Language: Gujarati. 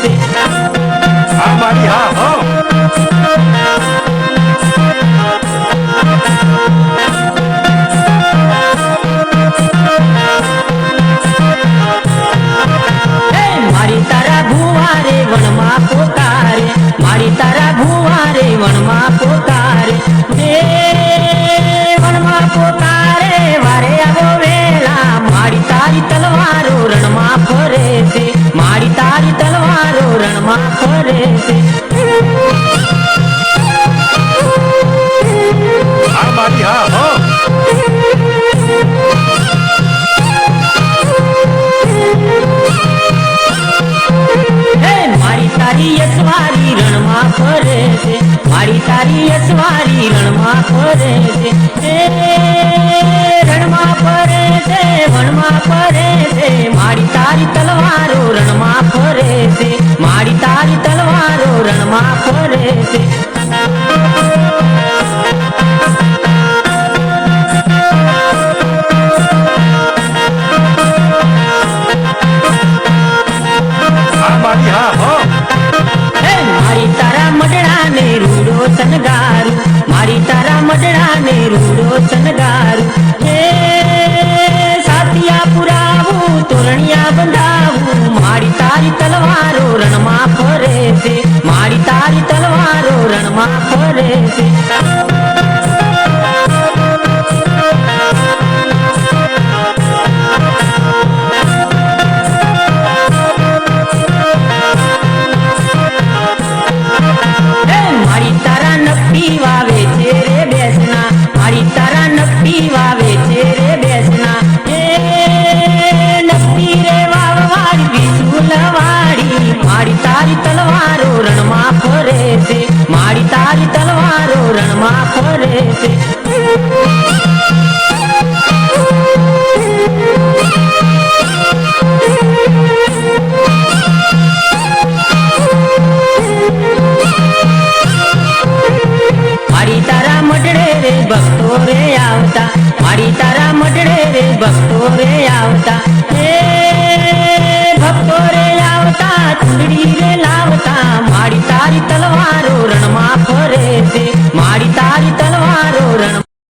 છે હા મારી હા હો મારી તારા ભુવારે વનમાં પોકારે મારી તારા ભુવારે વનમાં પોકારે વનમાં પોકારે વારે આવો વેલા મારી તારી તલવારો રણમાં ફરે છે મારી તારી તલવારો રણમાં ફરે છે હા મારી હા હો મારી તારી યસવારી રણમાં ફરે છે મારી તારી યસવારી રણમાં ફરે છે રણમાં ફરે છે વનમાં ફરે છે મારી તારી તલવારો રણમાં ફરે છે મારી તારી તલવારો રણમાં ફરે છે હા મારી હા હો મારી તારા મડડા ને રૂડો સનગારું મારી તારા મડડા ને રૂડો સનગારું સાતિયા પુરાવું તોરણિયા બંધાવું મારી તારી તલવારો રણમાં ફરે છે મારી તારી તલવારો રણમાં ફરે છે મારી તારા નકટી વાવે છે રે બેસના મારી તારા નકટી વાવે છે રે બેસના નકટી રે વાવવાળી વિસુલવાળી મારી તારી તલવારો રણમાં ફરે છે મારી તારી તલવારો રણમાં ફરે છે મારી તારા મઢડે રે ભક્તો રે આવતા મારી તારા મઢડે રે ભક્તો રે આવતા ભક્તો રે આવતા ચૂંદડી રે લાવતા મારી તારી તલવારો રણમાં ફરે છે મારી તારી તલવારો રણ